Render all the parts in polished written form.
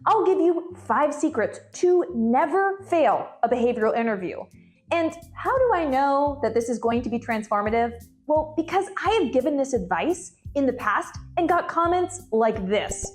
I'll give you 5 secrets to never fail a behavioral interview. And how do I know that this is going to be transformative? Well, because I have given this advice in the past and got comments like this.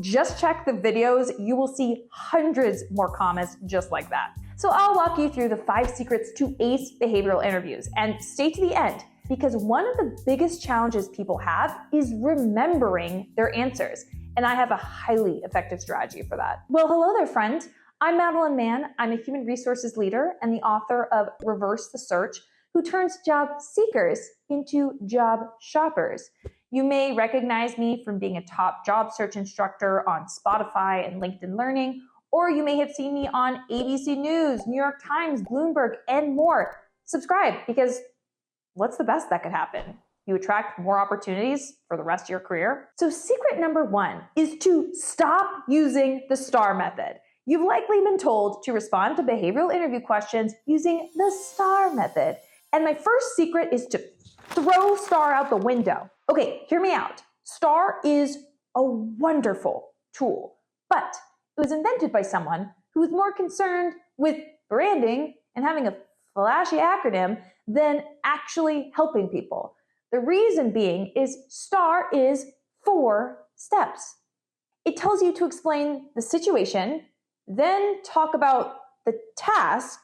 Just check the videos, you will see hundreds more comments just like that. So I'll walk you through the 5 secrets to ace behavioral interviews, and stay to the end, because one of the biggest challenges people have is remembering their answers. And I have a highly effective strategy for that. Well, hello there, friend. I'm Madeline Mann. I'm a human resources leader and the author of Reverse the Search, who turns job seekers into job shoppers. You may recognize me from being a top job search instructor on Spotify and LinkedIn Learning, or you may have seen me on ABC News, New York Times, Bloomberg, and more. Subscribe, because what's the best that could happen? You attract more opportunities for the rest of your career. So secret number 1 is to stop using the STAR method. You've likely been told to respond to behavioral interview questions using the STAR method. And my first secret is to throw STAR out the window. Okay, hear me out. STAR is a wonderful tool, but it was invented by someone who was more concerned with branding and having a flashy acronym than actually helping people. The reason being is STAR is 4 steps. It tells you to explain the situation, then talk about the task,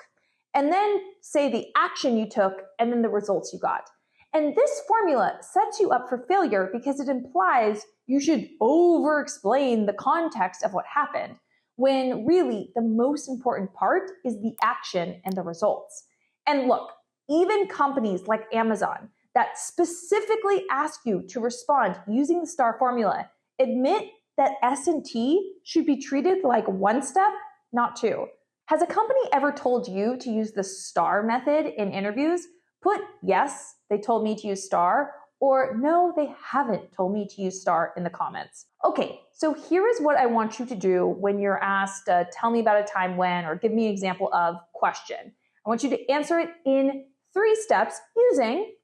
and then say the action you took and then the results you got. And this formula sets you up for failure because it implies you should over-explain the context of what happened, when really the most important part is the action and the results. And look, even companies like Amazon that specifically ask you to respond using the STAR formula admit that S&T should be treated like 1 step, not 2. Has a company ever told you to use the STAR method in interviews? Put yes, they told me to use STAR, or no, they haven't told me to use STAR in the comments. Okay, so here is what I want you to do when you're asked, tell me about a time when, or give me an example of question. I want you to answer it in 3 steps using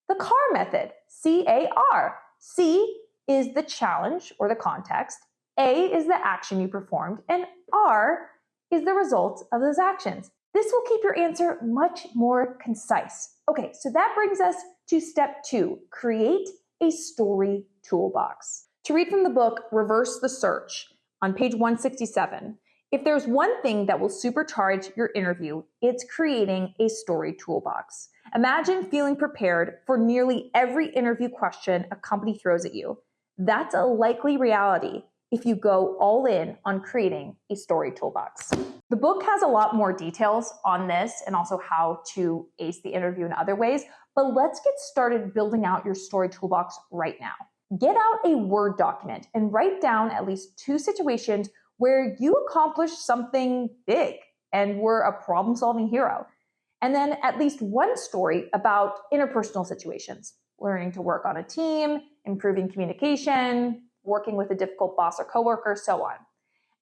the CAR method, C-A-R. C is the challenge or the context, A is the action you performed, and R is the results of those actions. This will keep your answer much more concise. Okay, so that brings us to step 2, create a story toolbox. To read from the book, Reverse the Search, on page 167, if there's one thing that will supercharge your interview, it's creating a story toolbox. Imagine feeling prepared for nearly every interview question a company throws at you. That's a likely reality if you go all in on creating a story toolbox. The book has a lot more details on this and also how to ace the interview in other ways, but let's get started building out your story toolbox right now. Get out a Word document and write down at least 2 situations where you accomplished something big and were a problem-solving hero. And then at least 1 story about interpersonal situations, learning to work on a team, improving communication, working with a difficult boss or coworker, so on.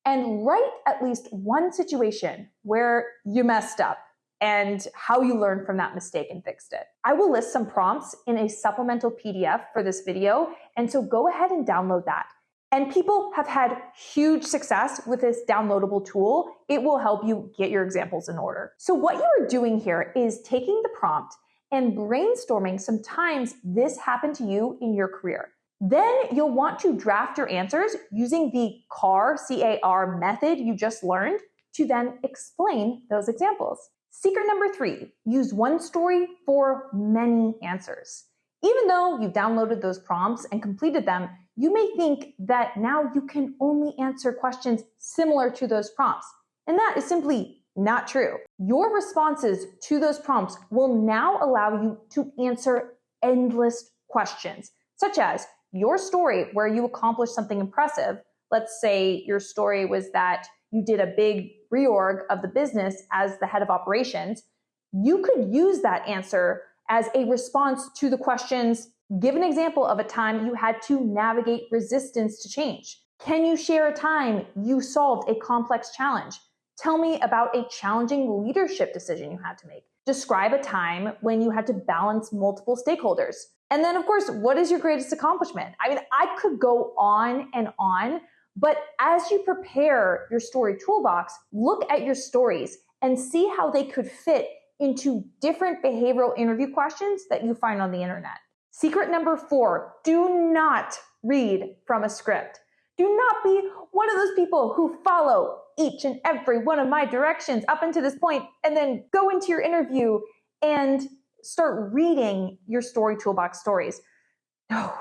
And write at least 1 situation where you messed up and how you learned from that mistake and fixed it. I will list some prompts in a supplemental PDF for this video, and so go ahead and download that. And people have had huge success with this downloadable tool. It will help you get your examples in order. So what you are doing here is taking the prompt and brainstorming some times this happened to you in your career. Then you'll want to draft your answers using the CAR, C-A-R method you just learned to then explain those examples. Secret number 3, use 1 story for many answers. Even though you've downloaded those prompts and completed them, you may think that now you can only answer questions similar to those prompts. And that is simply not true. Your responses to those prompts will now allow you to answer endless questions, such as your story where you accomplished something impressive. Let's say your story was that you did a big reorg of the business as the head of operations. You could use that answer as a response to the questions. Give an example of a time you had to navigate resistance to change. Can you share a time you solved a complex challenge? Tell me about a challenging leadership decision you had to make. Describe a time when you had to balance multiple stakeholders. And then, of course, what is your greatest accomplishment? I mean, I could go on and on, But as you prepare your story toolbox, look at your stories and see how they could fit into different behavioral interview questions that you find on the internet. Secret number 4, do not read from a script. Do not be one of those people who follow each and every one of my directions up until this point and then go into your interview and start reading your story toolbox stories. No,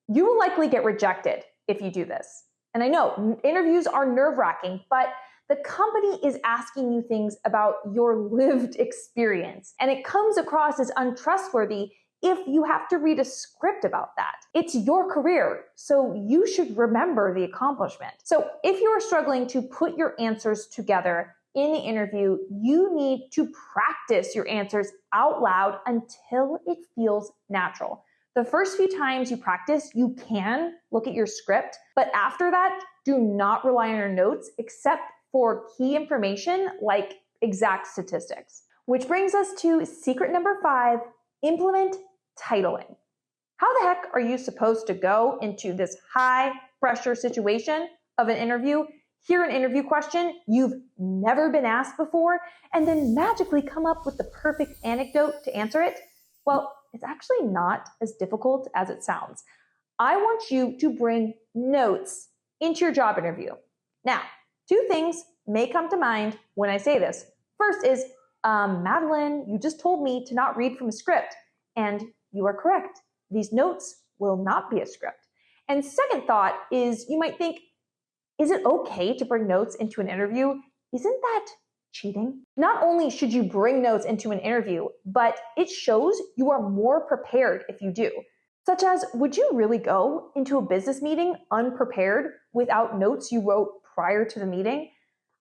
you will likely get rejected if you do this. And I know interviews are nerve-wracking, but the company is asking you things about your lived experience, and it comes across as untrustworthy if you have to read a script about that. It's your career, so you should remember the accomplishment. So if you are struggling to put your answers together in the interview, you need to practice your answers out loud until it feels natural. The first few times you practice, you can look at your script, but after that, do not rely on your notes except for key information like exact statistics. Which brings us to secret number 5, implement titling. How the heck are you supposed to go into this high pressure situation of an interview, hear an interview question you've never been asked before, and then magically come up with the perfect anecdote to answer it? Well, it's actually not as difficult as it sounds. I want you to bring notes into your job interview. Now, 2 things may come to mind when I say this. First is, Madeline, you just told me to not read from a script, and you are correct. These notes will not be a script. And second thought is, you might think, is it okay to bring notes into an interview? Isn't that cheating? Not only should you bring notes into an interview, but it shows you are more prepared if you do. Such as, would you really go into a business meeting unprepared without notes you wrote prior to the meeting?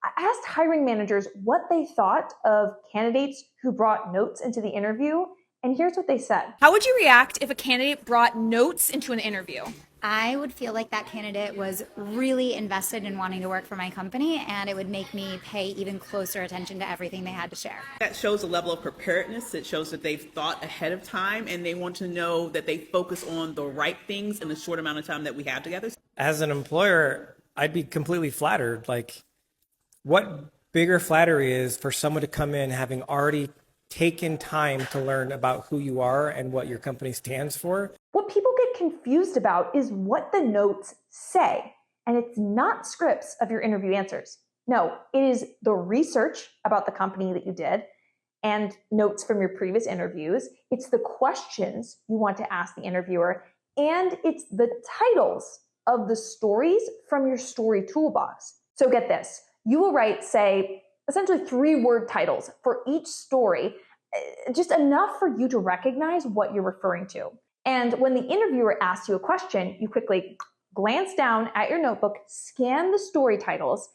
I asked hiring managers what they thought of candidates who brought notes into the interview, and here's what they said. How would you react if a candidate brought notes into an interview? I would feel like that candidate was really invested in wanting to work for my company, and it would make me pay even closer attention to everything they had to share. That shows a level of preparedness. It shows that they've thought ahead of time and they want to know that they focus on the right things in the short amount of time that we have together. As an employer, I'd be completely flattered. Like, what bigger flattery is for someone to come in having already taken time to learn about who you are and what your company stands for. What people get confused about is what the notes say, and it's not scripts of your interview answers. No, it is the research about the company that you did and notes from your previous interviews. It's the questions you want to ask the interviewer, and it's the titles of the stories from your story toolbox. So get this, you will write, say, essentially 3-word titles for each story, just enough for you to recognize what you're referring to. And when the interviewer asks you a question, you quickly glance down at your notebook, scan the story titles,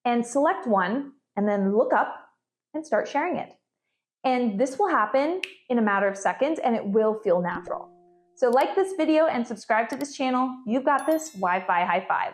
and select one, and then look up and start sharing it. And this will happen in a matter of seconds, and it will feel natural. So like this video and subscribe to this channel. You've got this. Wi-Fi high five.